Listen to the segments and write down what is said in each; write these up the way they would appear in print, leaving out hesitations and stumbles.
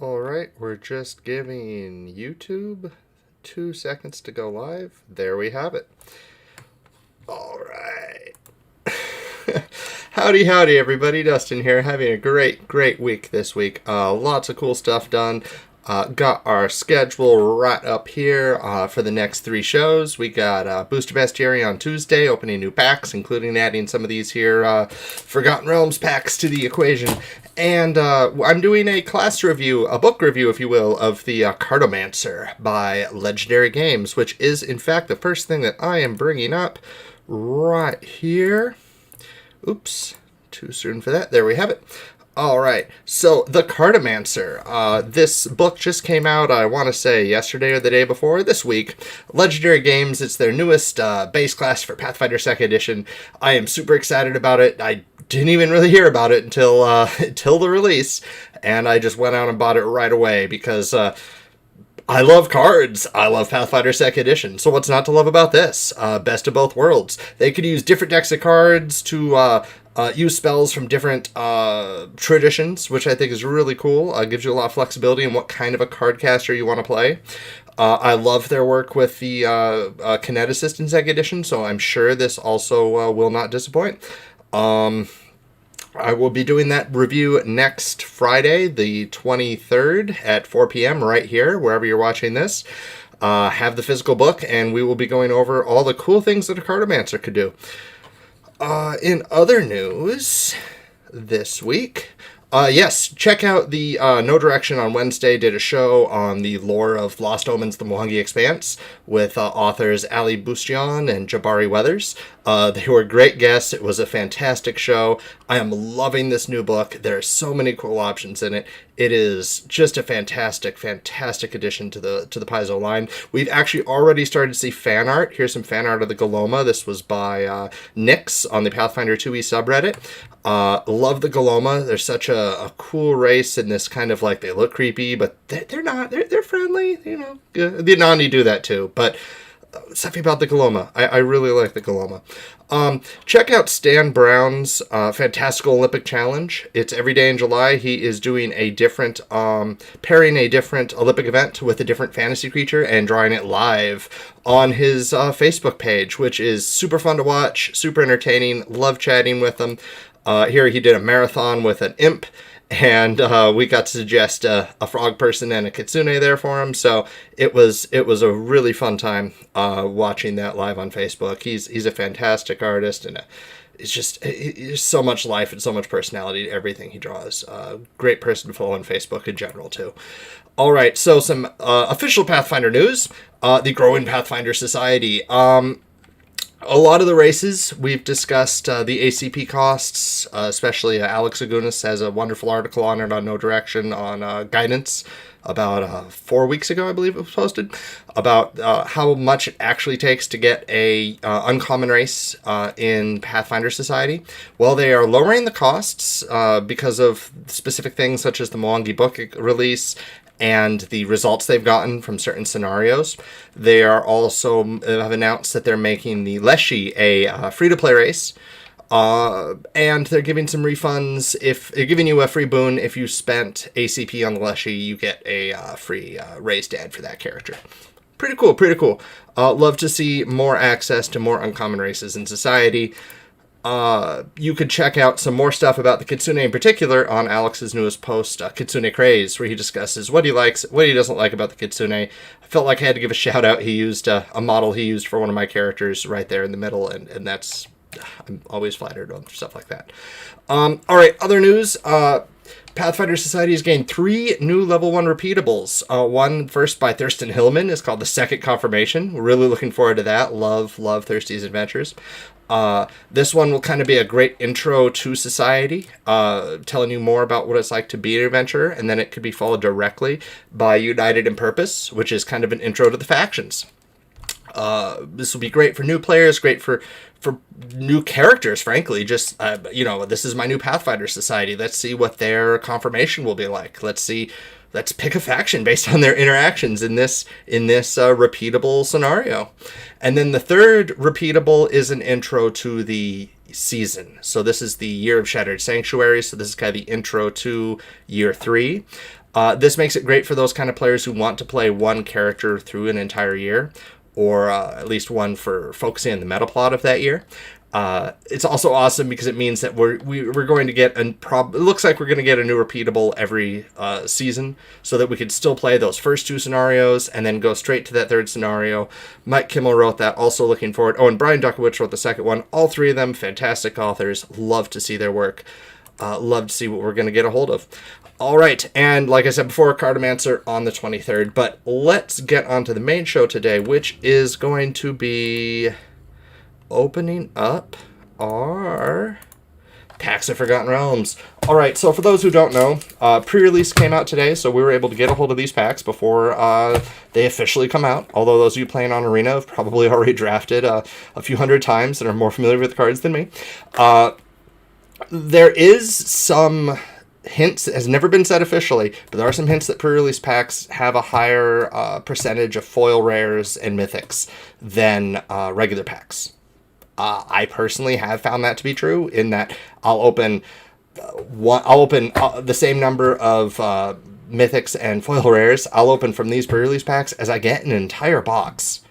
Alright, we're just giving YouTube 2 seconds to go live. There we have it. Alright. Howdy, everybody. Dustin here, having a great week this week. Lots of cool stuff done. Got our schedule right up here for the next 3 shows. We got Booster Bestiary on Tuesday, opening new packs, including adding some of these here Forgotten Realms packs to the equation. And I'm doing a class review, a book review, if you will, of the Cartomancer by Legendary Games, which is, in fact, the first thing that I am bringing up right here. Oops, too soon for that. There we have it. All right, so the Cartomancer. This book just came out, I want to say, yesterday or the day before, this week. Legendary Games, it's their newest base class for Pathfinder 2nd Edition. I am super excited about it. I didn't even really hear about it until until the release, and I just went out and bought it right away because I love cards. I love Pathfinder 2nd Edition. So what's not to love about this? Best of both worlds. They could use different decks of cards to use spells from different traditions, which I think is really cool. Gives you a lot of flexibility in what kind of a card caster you want to play. I love their work with the Kineticist in 2nd Edition, so I'm sure this also will not disappoint. I will be doing that review next Friday, the 23rd at 4 p.m. right here, wherever you're watching this. Have the physical book, and we will be going over all the cool things that a Cartomancer could do. In other news this week, yes, check out the No Direction on Wednesday did a show on the lore of Lost Omens, the Mohangi Expanse, with authors Ali Bustion and Jabari Weathers. They were great guests. It was a fantastic show. I am loving this new book. There are so many cool options in it. It is just a fantastic addition to the Paizo line. We've actually already started to see fan art. Here's some fan art of the Galoma. This was by Nix on the Pathfinder 2e subreddit. Love the Galoma. They're such a cool race in this kind of like, they look creepy, but they're not. They're friendly. You know, the Anani do that too, but something about the Galoma. I really like the Galoma. Check out Stan Brown's Fantastical Olympic Challenge. It's every day in July. He is doing a different, pairing a different Olympic event with a different fantasy creature and drawing it live on his Facebook page, which is super fun to watch, super entertaining. Love chatting with him. Here he did a marathon with an imp, and we got to suggest a frog person and a kitsune there for him. So it was a really fun time watching that live on Facebook. He's a fantastic artist, and it's just so much life and so much personality to everything he draws. Great person to follow on Facebook in general too. All right, so some official Pathfinder news. The growing Pathfinder Society. A lot of the races, we've discussed the ACP costs, especially Alex Agunas has a wonderful article on it on No Direction on guidance about 4 weeks ago, I believe it was posted, about how much it actually takes to get a uncommon race in Pathfinder Society. Well, they are lowering the costs because of specific things such as the Moangi book release and the results they've gotten from certain scenarios. They are also have announced that they're making the Leshy a free-to-play race, and they're giving some refunds. If they're giving you a free boon if you spent ACP on the Leshy, you get a free raised ad for that character. Pretty cool. Love to see more access to more uncommon races in society. You could check out some more stuff about the Kitsune in particular on Alex's newest post, Kitsune Craze, where he discusses what he likes, what he doesn't like about the Kitsune. I felt like I had to give a shout out. He used a model he used for one of my characters right there in the middle, and that's, I'm always flattered on stuff like that. All right, other news. Pathfinder Society has gained 3 new level 1 repeatables. One first by Thurston Hillman is called The Second Confirmation. We're really looking forward to that. Love Thirsty's adventures. This one will kind of be a great intro to society, telling you more about what it's like to be an adventurer, and then it could be followed directly by United in Purpose, which is kind of an intro to the factions. This will be great for new players, great for new characters, frankly. Just, this is my new Pathfinder Society. Let's see what their confirmation will be like. Let's pick a faction based on their interactions in this repeatable scenario. And then the third repeatable is an intro to the season. So this is the Year of Shattered Sanctuary. So this is kind of the intro to Year 3. This makes it great for those kind of players who want to play one character through an entire year, or at least one for focusing on the meta plot of that year. It's also awesome because it means that we're going to get it looks like we're going to get a new repeatable every season, so that we could still play those first two scenarios and then go straight to that third scenario. Mike Kimmel wrote that, also looking forward. Oh, and Brian Duckowitz wrote the second one. All three of them fantastic authors. Love to see their work. Love to see what we're going to get a hold of. All right, and like I said before, Cartomancer on the 23rd. But let's get on to the main show today, which is going to be opening up our Packs of Forgotten Realms. All right, so for those who don't know, pre-release came out today, so we were able to get a hold of these packs before they officially come out. Although those of you playing on Arena have probably already drafted a few hundred times and are more familiar with the cards than me. There is some hints, has never been said officially, but there are some hints that pre-release packs have a higher percentage of foil rares and mythics than regular packs. I personally have found that to be true, in that I'll open the same number of mythics and foil rares. I'll open from these pre-release packs as I get an entire box.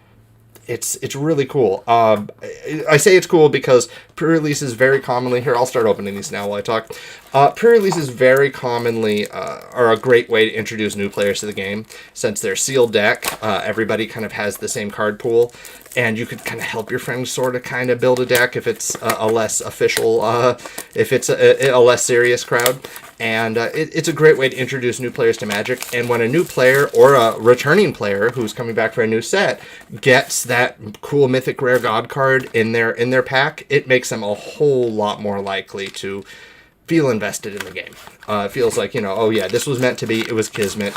It's really cool. I say it's cool because pre-releases very commonly, here, I'll start opening these now while I talk. Pre-releases very commonly are a great way to introduce new players to the game. Since they're sealed deck, everybody kind of has the same card pool, and you could kind of help your friends sort of kind of build a deck if it's a less official, if it's a less serious crowd. And it's a great way to introduce new players to Magic. And when a new player or a returning player who's coming back for a new set gets that cool Mythic Rare God card in their pack, it makes them a whole lot more likely to feel invested in the game. It feels like, oh yeah, this was meant to be. It was Kismet.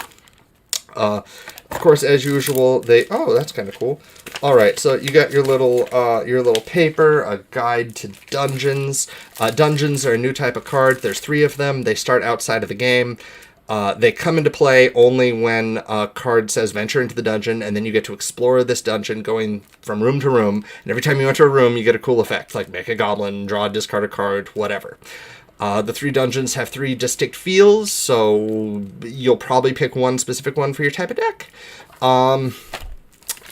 Of course, as usual, that's kind of cool. All right, so you got your little paper, a guide to dungeons. Dungeons are a new type of card. There's 3 of them. They start outside of the game. They come into play only when a card says venture into the dungeon, and then you get to explore this dungeon going from room to room. And every time you enter a room, you get a cool effect, like make a goblin, draw, discard a card, whatever. The 3 dungeons have 3 distinct feels, so you'll probably pick one specific one for your type of deck.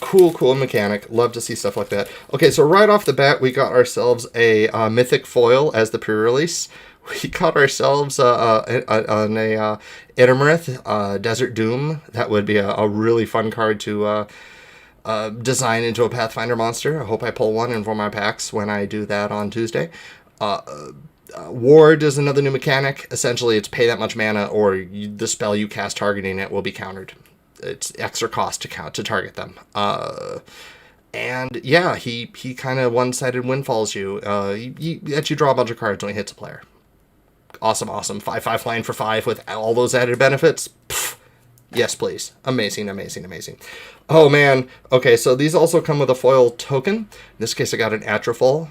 Cool mechanic. Love to see stuff like that. Okay, so right off the bat, we got ourselves a Mythic Foil as the pre-release. We got ourselves an Itemrith, Desert Doom. That would be a really fun card to design into a Pathfinder monster. I hope I pull one in one of my packs when I do that on Tuesday. Ward is another new mechanic. Essentially, it's pay that much mana, or the spell you cast targeting it will be countered. It's extra cost to target them. And yeah, he kind of one-sided windfalls you. He lets you draw a bunch of cards when he hits a player. Awesome. 5/5 flying for 5 with all those added benefits. Pff, yes, please. Amazing. Oh man. Okay, so these also come with a foil token. In this case, I got an Atropal.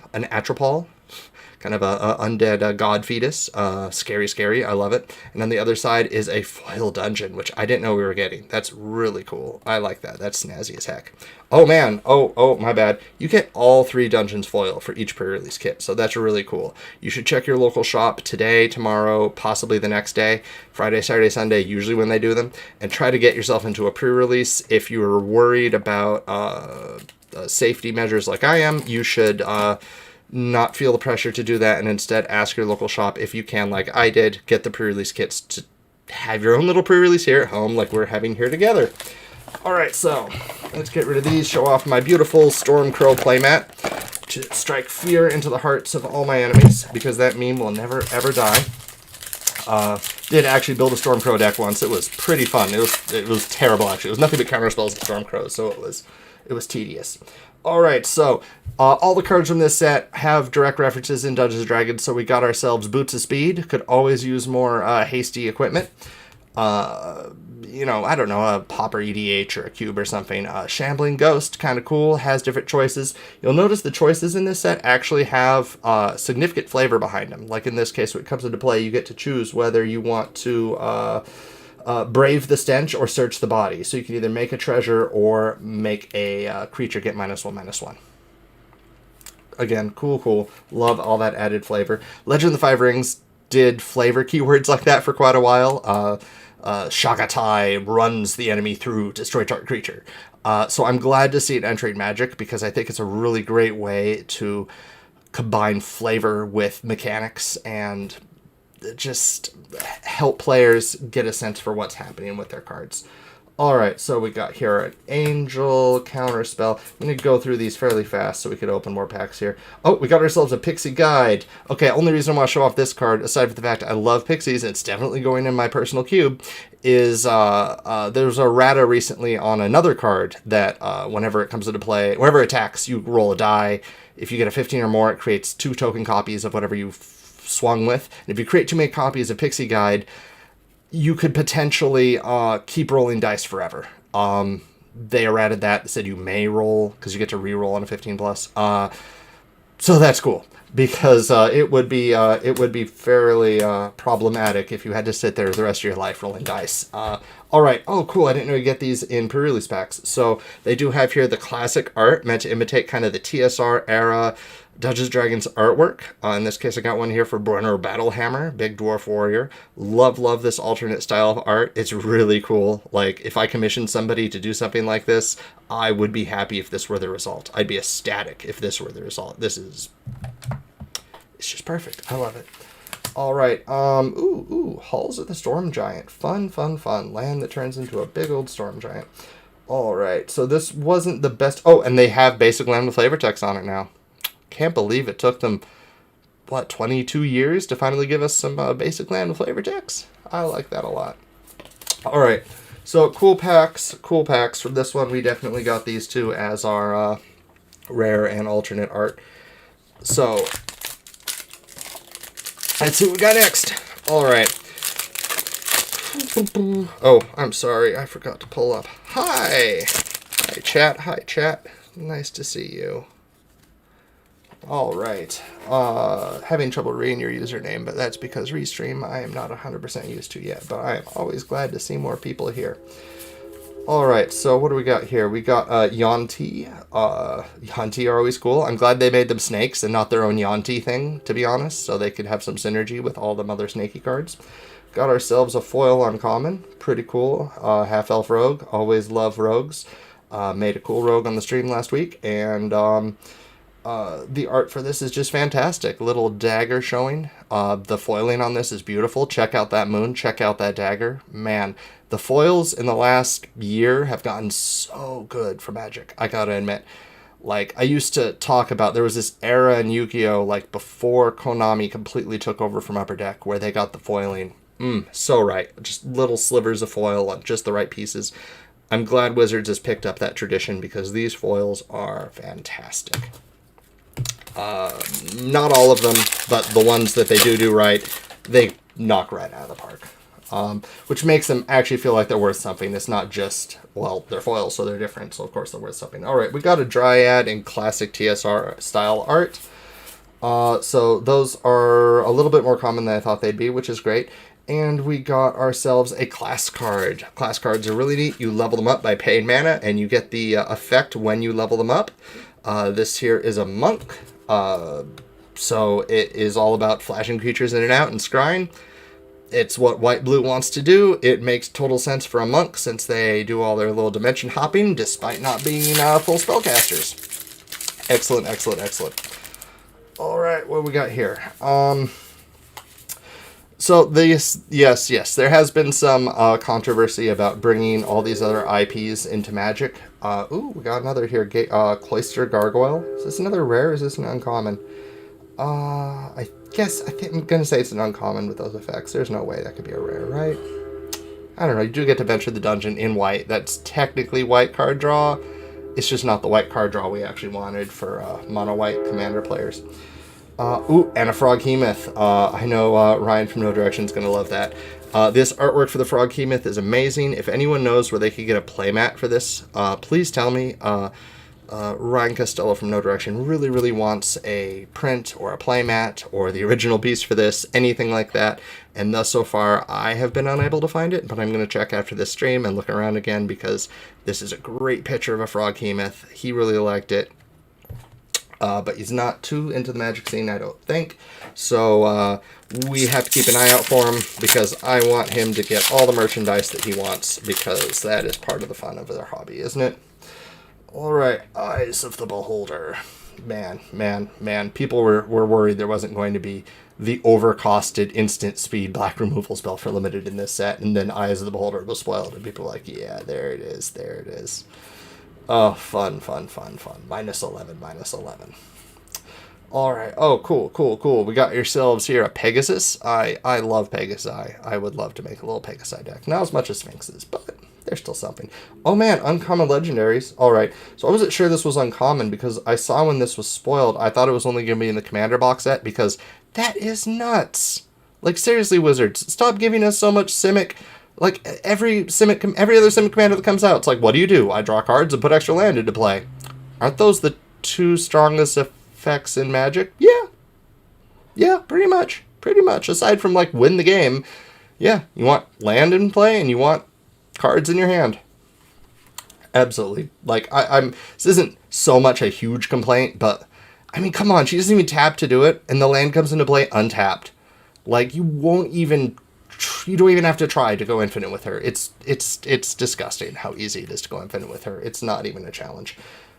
Kind of a undead god fetus. Scary. I love it. And on the other side is a foil dungeon, which I didn't know we were getting. That's really cool. I like that. That's snazzy as heck. Oh, man. Oh, my bad. You get all 3 dungeons foil for each pre-release kit, so that's really cool. You should check your local shop today, tomorrow, possibly the next day, Friday, Saturday, Sunday, usually when they do them, and try to get yourself into a pre-release. If you're worried about safety measures like I am, you should not feel the pressure to do that, and instead ask your local shop if you can, like I did, get the pre-release kits to have your own little pre-release here at home like we're having here together. Alright, so let's get rid of these, show off my beautiful Stormcrow playmat to strike fear into the hearts of all my enemies, because that meme will never ever die. Did actually build a Stormcrow deck once. It was pretty fun. It was terrible, actually. It was nothing but counter spells and Stormcrows, so it was tedious. Alright, so all the cards from this set have direct references in Dungeons & Dragons, so we got ourselves Boots of Speed. Could always use more hasty equipment. I don't know, a Popper EDH or a Cube or something. Shambling Ghost, kind of cool, has different choices. You'll notice the choices in this set actually have significant flavor behind them. Like in this case, when it comes into play, you get to choose whether you want to brave the stench or search the body. So you can either make a treasure or make a creature get -1/-1. Again, cool. Love all that added flavor. Legend of the Five Rings did flavor keywords like that for quite a while. Shagatai runs the enemy through destroy target creature. So I'm glad to see it entering Magic because I think it's a really great way to combine flavor with mechanics and just help players get a sense for what's happening with their cards. Alright, so we got here an Angel, Counterspell. I'm going to go through these fairly fast so we could open more packs here. Oh, we got ourselves a Pixie Guide. Okay, only reason I want to show off this card, aside from the fact I love Pixies, and it's definitely going in my personal cube, is there's a errata recently on another card that whenever it comes into play, whenever it attacks, you roll a die. If you get a 15 or more, it creates 2 token copies of whatever you've swung with. And if you create too many copies of Pixie Guide, you could potentially keep rolling dice forever. They errated that, said you may roll, because you get to re-roll on a 15 plus. So that's cool, because it would be fairly problematic if you had to sit there the rest of your life rolling dice. Alright, oh cool, I didn't know you get these in pre-release packs. So they do have here the classic art, meant to imitate kind of the TSR era Dungeons & Dragons artwork. In this case, I got one here for Brunner Battlehammer, Big Dwarf Warrior. Love this alternate style of art. It's really cool. Like, if I commissioned somebody to do something like this, I would be happy if this were the result. I'd be ecstatic if this were the result. It's just perfect. I love it. All right. Halls of the Storm Giant. Fun. Land that turns into a big old Storm Giant. All right. So this wasn't the best. Oh, and they have basic land with flavor text on it now. Can't believe it took them, 22 years to finally give us some basic land with flavor text. I like that a lot. All right, so cool packs. For this one, we definitely got these two as our rare and alternate art. So let's see what we got next. All right. Oh, I'm sorry, I forgot to pull up. Hi chat. Nice to see you. All right. Having trouble reading your username, but that's because Restream I am not 100% used to yet, but I am always glad to see more people here. All right, so what do we got here? We got Yuan-Ti. Yuan-Ti are always cool. I'm glad they made them snakes and not their own Yuan-Ti thing, to be honest, so they could have some synergy with all them other snaky cards. Got ourselves a foil uncommon. Pretty cool. Half-elf rogue. Always love rogues. Made a cool rogue on the stream last week, and the art for this is just fantastic. Little dagger showing. The foiling on this is beautiful. Check out that moon. Check out that dagger. Man, the foils in the last year have gotten so good for Magic, I gotta admit. Like, I used to talk about, there was this era in Yu-Gi-Oh! Like, before Konami completely took over from Upper Deck, where they got the foiling. So right. Just little slivers of foil on just the right pieces. I'm glad Wizards has picked up that tradition, because these foils are fantastic. Not all of them, but the ones that they do right, they knock right out of the park. Which makes them actually feel like they're worth something. It's not just, well, they're foils, so they're different, so of course they're worth something. All right, we got a Dryad in classic TSR style art. So those are a little bit more common than I thought they'd be, which is great. And we got ourselves a class card. Class cards are really neat. You level them up by paying mana, and you get the effect when you level them up. This here is a monk. So it is all about flashing creatures in and out and scrying. It's what white-blue wants to do. It makes total sense for a monk, since they do all their little dimension hopping, despite not being full spellcasters. Excellent. All right, what we got here? So this, yes, there has been some controversy about bringing all these other IPs into Magic. We got another here, Cloister Gargoyle. Is this another rare, or is this an uncommon? I think I'm going to say it's an uncommon with those effects. There's no way that could be a rare, right? I don't know, you do get to venture the dungeon in white. That's technically white card draw. It's just not the white card draw we actually wanted for mono-white commander players. And a Froghemoth. I know Ryan from No Direction is going to love that. This artwork for the Froghemoth is amazing. If anyone knows where they could get a playmat for this, please tell me. Ryan Costello from No Direction really wants a print or a playmat or the original piece for this, anything like that. And thus so far, I have been unable to find it, but I'm going to check after this stream and look around again, because this is a great picture of a Froghemoth. He really liked it. But he's not too into the Magic scene, I don't think. So we have to keep an eye out for him, because I want him to get all the merchandise that he wants, because that is part of the fun of their hobby, isn't it? All right, Eyes of the Beholder. Man. People were worried there wasn't going to be the overcosted instant speed black removal spell for limited in this set, and then Eyes of the Beholder was spoiled, and people were like, yeah, there it is. Oh, fun. -11. All right. Oh, cool. We got yourselves here a Pegasus. I love Pegasi. I would love to make a little Pegasi deck. Not as much as Sphinxes, but there's still something. Oh, man, uncommon legendaries. All right. So I wasn't sure this was uncommon, because I saw when this was spoiled, I thought it was only going to be in the Commander box set, because that is nuts. Like, seriously, Wizards, stop giving us so much Simic. Like, every other Simic commander that comes out, it's like, what do? I draw cards and put extra land into play. Aren't those the two strongest effects in Magic? Yeah, pretty much. Aside from, like, win the game, yeah, you want land in play and you want cards in your hand. Absolutely. Like, this isn't so much a huge complaint, but, I mean, come on, she doesn't even tap to do it, and the land comes into play untapped. Like, you don't even have to try to go infinite with her. It's disgusting how easy it is to go infinite with her. It's not even a challenge.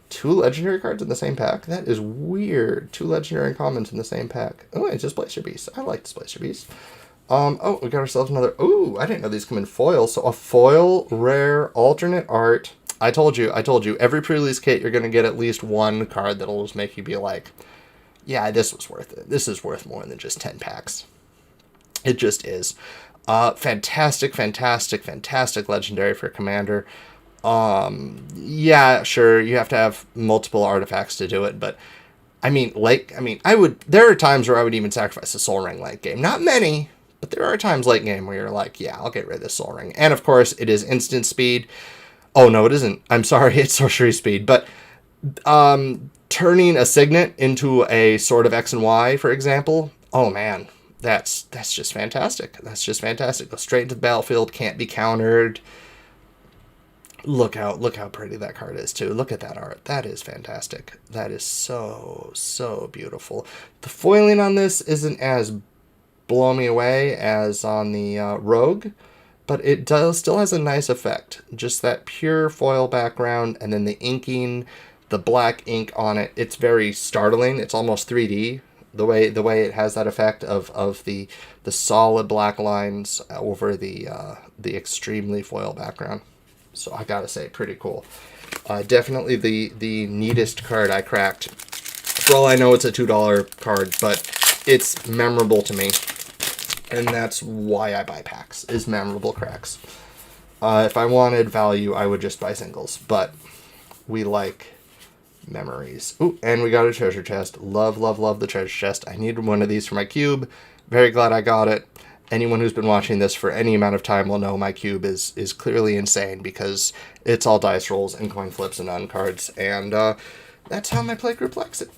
2 legendary cards in the same pack? That is weird. 2 legendary uncommons in the same pack. Oh, it's Displacer Beast. I like Displacer Beast. Oh, we got ourselves another... Ooh, I didn't know these come in foil. So a foil, rare, alternate art. I told you. Every pre-release kit, you're going to get at least one card that'll just make you be like, yeah, this was worth it. This is worth more than just 10 packs. It just is. Fantastic legendary for Commander. Yeah, sure, you have to have multiple artifacts to do it, but there are times where I would even sacrifice a Soul Ring late game. Not many, but there are times late game where you're like, yeah, I'll get rid of this Soul Ring. And of course, it is instant speed. Oh, no, it isn't. I'm sorry, it's sorcery speed, but turning a Signet into a Sword of X and Y, for example, oh man, that's just fantastic. Go straight into the battlefield, can't be countered. Look how pretty that card is too. Look at that art. That is fantastic. That is so beautiful. The foiling on this isn't as blow me away as on the Rogue, but it still has a nice effect. Just that pure foil background, and then the inking, the black ink on it. It's very startling. It's almost 3D. The way it has that effect of the solid black lines over the extremely foil background. So I gotta say, pretty cool. Definitely the neatest card I cracked. For all I know, it's a $2 card, but it's memorable to me, and that's why I buy packs, is memorable cracks. If I wanted value, I would just buy singles, but we like memories. Ooh, and we got a treasure chest. Love the treasure chest. I needed one of these for my cube. Very glad I got it. Anyone who's been watching this for any amount of time will know my cube is clearly insane, because it's all dice rolls and coin flips and uncards, and that's how my playgroup likes it.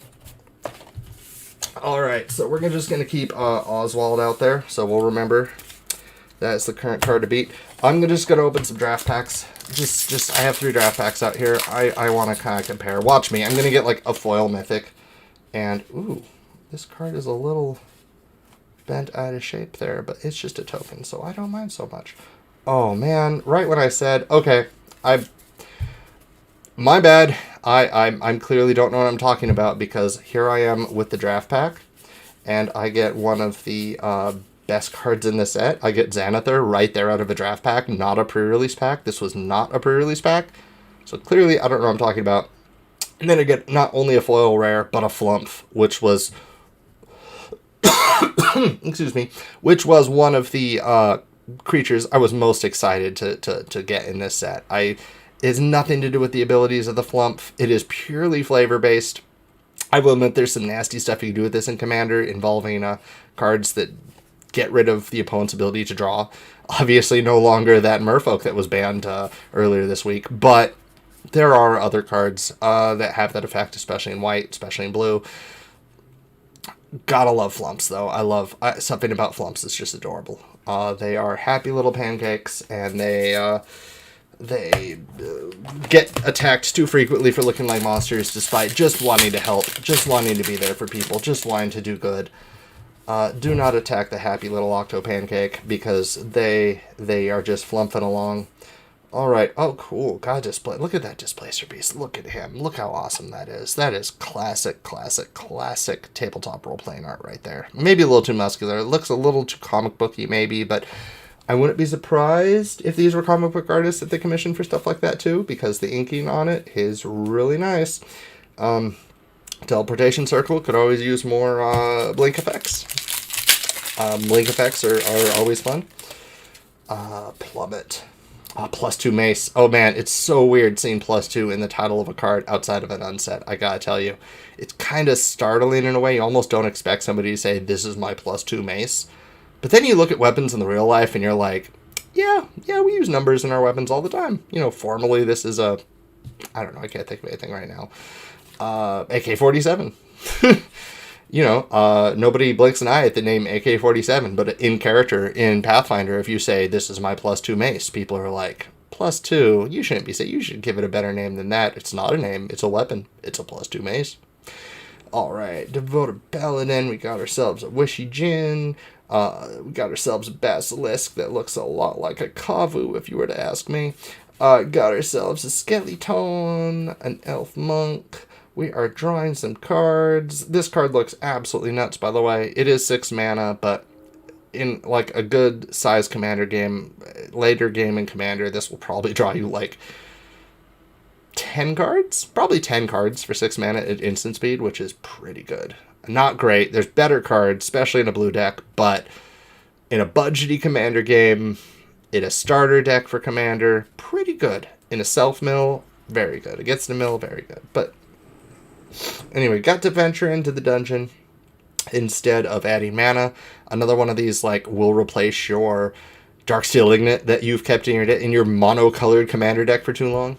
Alright, so we're just going to keep Oswald out there, so we'll remember that's the current card to beat. I'm just going to open some draft packs. I have 3 draft packs out here. I want to kind of compare. Watch me. I'm going to get like a foil mythic. And, ooh, this card is a little bent out of shape there, but it's just a token, so I don't mind so much. Oh, man. Right when I said, okay, my bad. I'm clearly don't know what I'm talking about, because here I am with the draft pack, and I get one of the best cards in the set. I get Xanathar right there out of a draft pack, not a pre-release pack. This was not a pre-release pack, so clearly I don't know what I'm talking about. And then I get not only a foil rare, but a Flump, which was excuse me, which was one of the creatures I was most excited to get in this set. It has nothing to do with the abilities of the Flump. It is purely flavor based. I will admit there's some nasty stuff you can do with this in Commander, involving cards that get rid of the opponent's ability to draw. Obviously no longer that Merfolk that was banned earlier this week, but there are other cards that have that effect, especially in white, especially in blue. Gotta love Flumps, though. I love something about Flumps is just adorable. They are happy little pancakes, and they They get attacked too frequently for looking like monsters, despite just wanting to help, just wanting to be there for people, just wanting to do good. Do not attack the happy little Octo Pancake, because they are just flumping along. All right. Oh, cool. God, display. Look at that Displacer Beast. Look at him. Look how awesome that is. That is classic tabletop role-playing art right there. Maybe a little too muscular. It looks a little too comic booky, maybe, but I wouldn't be surprised if these were comic book artists that they commissioned for stuff like that too, because the inking on it is really nice. Teleportation Circle could always use more blink effects. Blink effects are always fun. Plummet. +2 mace. Oh man, it's so weird seeing +2 in the title of a card outside of an unset. I gotta tell you. It's kind of startling in a way. You almost don't expect somebody to say, this is my +2 mace. But then you look at weapons in the real life and you're like, yeah, we use numbers in our weapons all the time. You know, formally this is a, I don't know, I can't think of anything right now. AK-47. You know, nobody blinks an eye at the name AK-47, but in character, in Pathfinder, if you say, this is my +2 mace, people are like, +2? You shouldn't be saying, you should give it a better name than that. It's not a name, it's a weapon. It's a +2 mace. Alright, Devoted Paladin, we got ourselves a Wishy Jin, we got ourselves a Basilisk that looks a lot like a Kavu, if you were to ask me. Got ourselves a Skeleton, an Elf Monk. We are drawing some cards. This card looks absolutely nuts, by the way. It is 6 mana, but in like a good size Commander game, later game in Commander, this will probably draw you like 10 cards? Probably 10 cards for 6 mana at instant speed, which is pretty good. Not great. There's better cards, especially in a blue deck, but in a budgety Commander game, in a starter deck for Commander, pretty good. In a self-mill, very good. Against the mill, very good. But anyway, got to venture into the dungeon instead of adding mana. Another one of these, like, will replace your Darksteel Ignite that you've kept in your monocolored Commander deck for too long.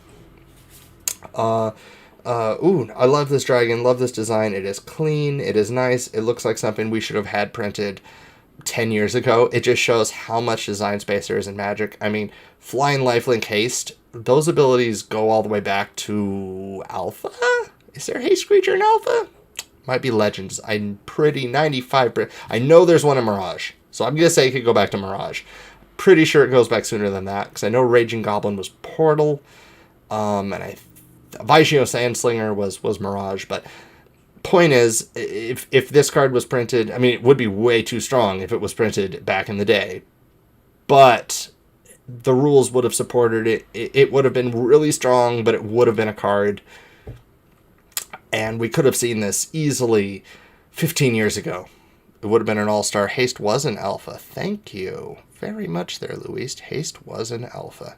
I love this dragon, love this design. It is clean, it is nice, it looks like something we should have had printed 10 years ago. It just shows how much design space there is in Magic. I mean, Flying Lifelink Haste, those abilities go all the way back to Alpha? Is there a Haste creature in Alpha? Might be Legends. I'm pretty 95%. I know there's one in Mirage, so I'm going to say it could go back to Mirage. Pretty sure it goes back sooner than that, because I know Raging Goblin was Portal, and Vaishio Sandslinger was Mirage, but point is, if this card was printed, I mean, it would be way too strong if it was printed back in the day, but the rules would have supported it. It would have been really strong, but it would have been a card, and we could have seen this easily 15 years ago. It would have been an all-star. Haste was an alpha. Thank you very much there, Luis. Haste was an alpha.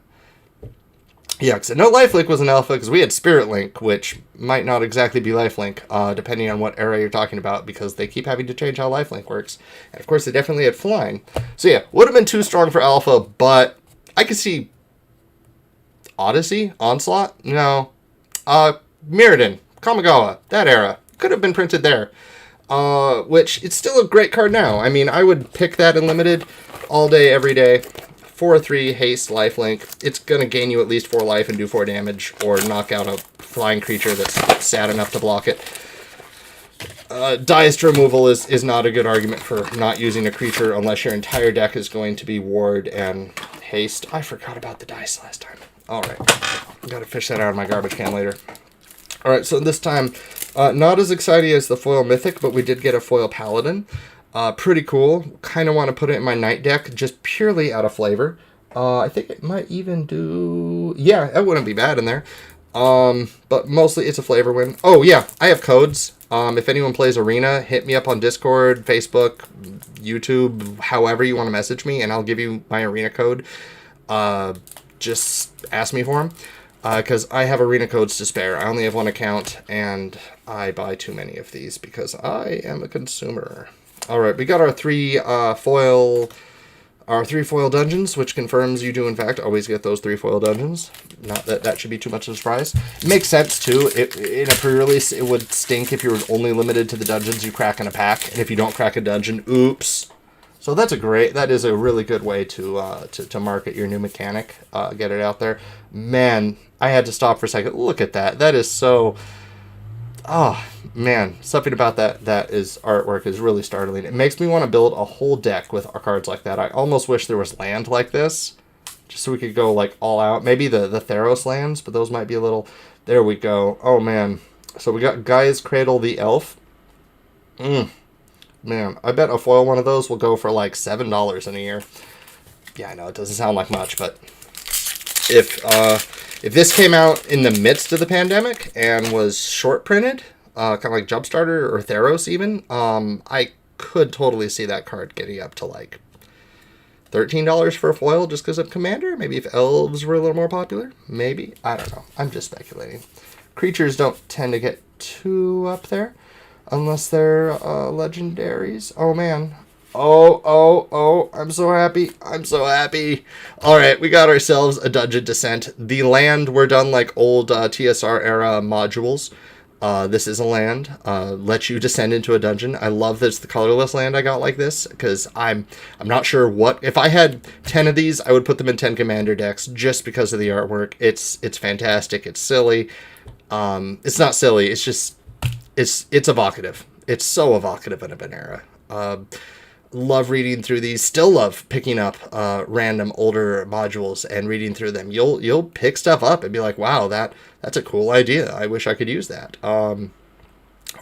Yeah, because I know Lifelink was an alpha, because we had Spirit Link, which might not exactly be Lifelink, depending on what era you're talking about, because they keep having to change how Lifelink works. And of course, they definitely had Flying. So yeah, would have been too strong for alpha, but I could see Odyssey? Onslaught? No. Mirrodin, Kamigawa, that era. Could have been printed there. Which, it's still a great card now. I mean, I would pick that in Limited all day, every day. 4/3 haste lifelink. It's going to gain you at least 4 life and do 4 damage, or knock out a flying creature that's sad enough to block it. Dice removal is not a good argument for not using a creature unless your entire deck is going to be ward and haste. I forgot about the dice last time. Alright. Gotta fish that out of my garbage can later. Alright, so this time, not as exciting as the foil mythic, but we did get a foil paladin. Pretty cool. Kind of want to put it in my night deck just purely out of flavor. I think it might even do... Yeah, that wouldn't be bad in there. But mostly it's a flavor win. Oh, yeah, I have codes. If anyone plays Arena, hit me up on Discord, Facebook, YouTube, however you want to message me, and I'll give you my Arena code. Just ask me for them. Because I have Arena codes to spare. I only have one account, and I buy too many of these because I am a consumer. Alright, we got our three foil dungeons, which confirms you do, in fact, always get those 3 foil dungeons. Not that that should be too much of a surprise. It makes sense, too. In a pre-release, it would stink if you were only limited to the dungeons you crack in a pack. And if you don't crack a dungeon, oops. So that is a really good way to market your new mechanic, get it out there. Man, I had to stop for a second. Look at that. That is so... Oh, man. Something about that is artwork is really startling. It makes me want to build a whole deck with cards like that. I almost wish there was land like this, just so we could go, like, all out. Maybe the Theros lands, but those might be a little... There we go. Oh, man. So we got Gaia's Cradle the Elf. Man, I bet a foil one of those will go for like $7 in a year. Yeah, I know it doesn't sound like much, but if this came out in the midst of the pandemic and was short printed, kind of like Jumpstarter or Theros even, I could totally see that card getting up to like $13 for a foil just because of Commander. Maybe if elves were a little more popular. Maybe. I don't know. I'm just speculating. Creatures don't tend to get too up there. Unless they're legendaries. Oh, man. Oh, I'm so happy. I'm so happy. All right, we got ourselves a Dungeon Descent. The land were done like old TSR era modules. This is a land. Lets you descend into a dungeon. I love this, the colorless land I got like this, because I'm not sure what... If I had 10 of these, I would put them in 10 Commander decks just because of the artwork. It's fantastic. It's silly. It's not silly. It's just... It's evocative. It's so evocative of an era. Love reading through these. Still love picking up random older modules and reading through them. You'll pick stuff up and be like, wow, that's a cool idea. I wish I could use that. Or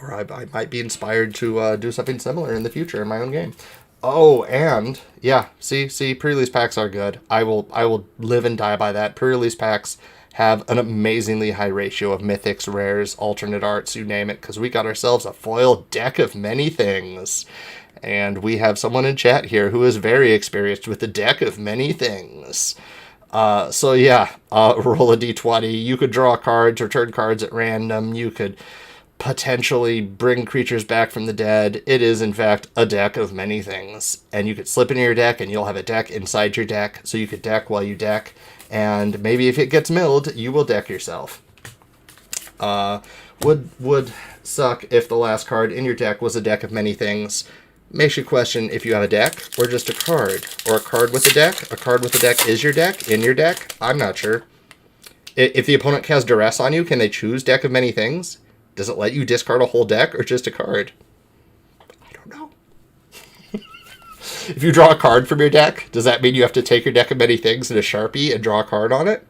I might be inspired to do something similar in the future in my own game. Oh, and yeah, see, pre-release packs are good. I will live and die by that. Pre-release packs have an amazingly high ratio of mythics, rares, alternate arts, you name it, because we got ourselves a foil deck of many things. And we have someone in chat here who is very experienced with the deck of many things. So yeah, roll a d20. You could draw cards or turn cards at random. You could potentially bring creatures back from the dead. It is, in fact, a deck of many things. And you could slip into your deck, and you'll have a deck inside your deck, so you could deck while you deck. And maybe if it gets milled, you will deck yourself. Would suck if the last card in your deck was a deck of many things. Makes you question if you have a deck or just a card. Or a card with a deck. A card with a deck is your deck, in your deck. I'm not sure. If the opponent has duress on you, can they choose deck of many things? Does it let you discard a whole deck or just a card? I don't know. If you draw a card from your deck, does that mean you have to take your deck of many things and a Sharpie and draw a card on it?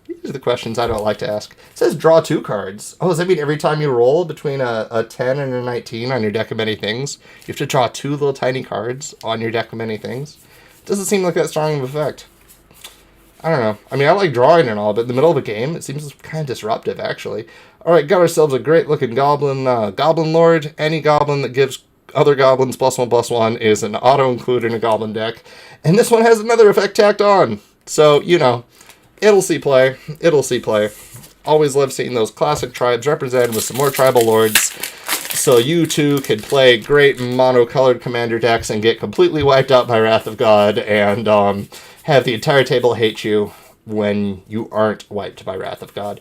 These are the questions I don't like to ask. It says draw 2 cards. Oh, does that mean every time you roll between a 10 and a 19 on your deck of many things, you have to draw 2 little tiny cards on your deck of many things? Doesn't seem like that strong of an effect. I don't know. I mean, I like drawing and all, but in the middle of a game, it seems kind of disruptive, actually. All right, got ourselves a great-looking goblin. Goblin Lord. Any goblin that gives other goblins +1/+1 is an auto-include in a goblin deck. And this one has another effect tacked on. So, you know, it'll see play. It'll see play. Always love seeing those classic tribes represented with some more tribal lords. So you too can play great monocolored commander decks and get completely wiped out by Wrath of God and have the entire table hate you when you aren't wiped by Wrath of God.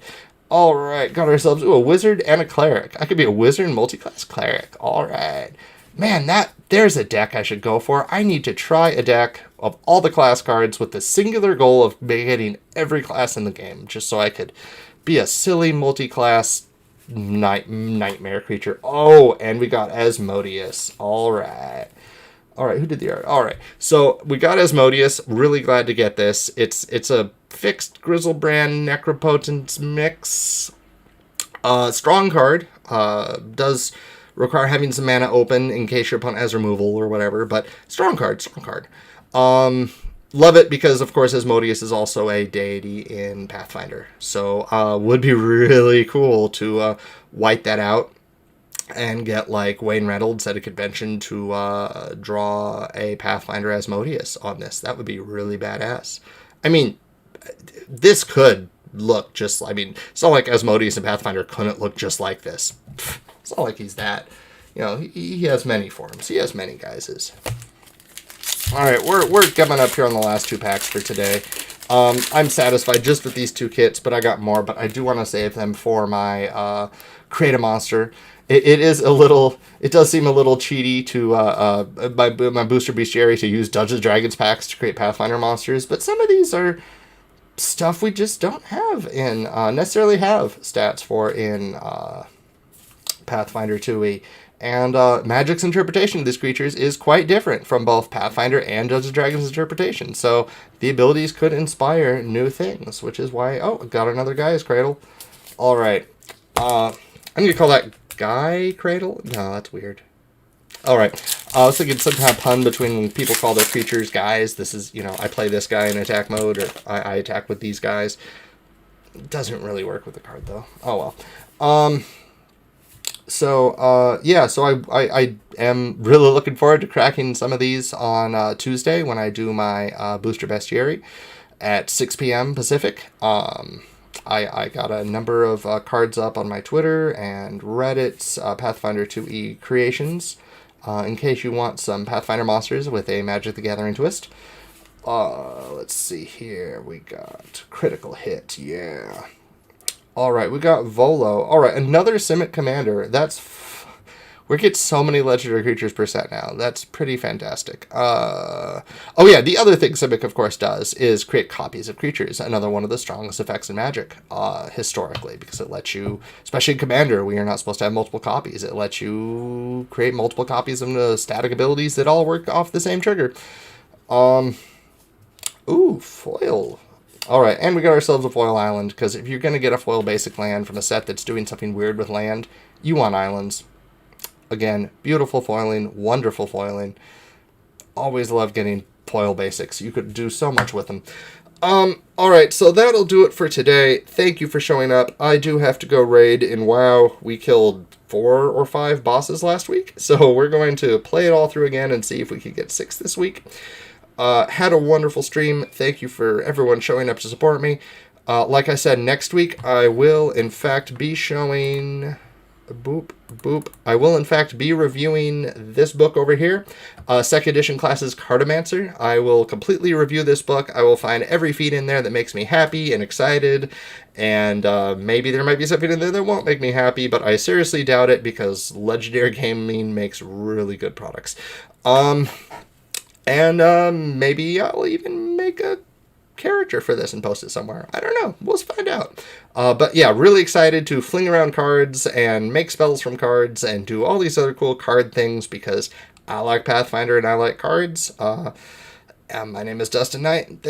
All right, got ourselves a wizard and a cleric. I could be a wizard and multi-class cleric. All right. Man, there's a deck I should go for. I need to try a deck of all the class cards with the singular goal of getting every class in the game, just so I could be a silly multi-class nightmare creature. Oh, and we got Asmodeus. All right, who did the art? All right, so we got Asmodeus. Really glad to get this. It's a fixed Grizzlebrand Necropotence mix. Strong card. Does require having some mana open in case your opponent has removal or whatever, but strong card. Love it because, of course, Asmodeus is also a deity in Pathfinder. So would be really cool to white that out and get, like, Wayne Reynolds at a convention to draw a Pathfinder Asmodeus on this. That would be really badass. I mean, this could look just... I mean, it's not like Asmodeus in Pathfinder couldn't look just like this. It's not like he's that. You know, he has many forms. He has many guises. All right, we're coming up here on the last 2 packs for today. I'm satisfied just with these 2 kits, but I got more, but I do want to save them for my Create a Monster. It is a little, it does seem a little cheaty to my Booster Bestiary to use Dungeons and Dragons packs to create Pathfinder monsters, but some of these are stuff we just don't have in, necessarily have stats for in Pathfinder 2e. And Magic's interpretation of these creatures is quite different from both Pathfinder and Dungeons and Dragons interpretation. So the abilities could inspire new things, which is why, oh, got another Guy's Cradle. All right. I'm going to call that Guy Cradle. No, that's weird. All right. I was thinking some kind of pun between when people call their creatures guys. This is, I play this guy in attack mode, or I attack with these guys. It doesn't really work with the card, though. Oh, well. So I am really looking forward to cracking some of these on Tuesday when I do my Booster Bestiary at 6 p.m. Pacific. I got a number of cards up on my Twitter and Reddit's Pathfinder 2e creations in case you want some Pathfinder monsters with a Magic the Gathering twist. Let's see here. We got Critical Hit, yeah. Alright, we got Volo. Alright, another Simic Commander. We get so many legendary creatures per set now. That's pretty fantastic. Oh yeah, the other thing Simic, of course, does is create copies of creatures. Another one of the strongest effects in Magic, historically, because it lets you, especially in Commander, where you're not supposed to have multiple copies, it lets you create multiple copies of the static abilities that all work off the same trigger. Ooh, foil. Alright, and we got ourselves a foil island, because if you're going to get a foil basic land from a set that's doing something weird with land, you want islands. Again, beautiful foiling, wonderful foiling. Always love getting foil basics. You could do so much with them. Alright, so that'll do it for today. Thank you for showing up. I do have to go raid in WoW. We killed 4 or 5 bosses last week, so we're going to play it all through again and see if we can get 6 this week. Had a wonderful stream. Thank you for everyone showing up to support me. Like I said, next week I will, in fact, be showing... I will, in fact, be reviewing this book over here, 2nd edition Classes Cartomancer. I will completely review this book. I will find every feat in there that makes me happy and excited, and maybe there might be something in there that won't make me happy, but I seriously doubt it because Legendary Gaming makes really good products. Maybe I'll even make a character for this and post it somewhere. I don't know. We'll find out. But yeah, really excited to fling around cards and make spells from cards and do all these other cool card things because I like Pathfinder and I like cards. My name is Dustin Knight.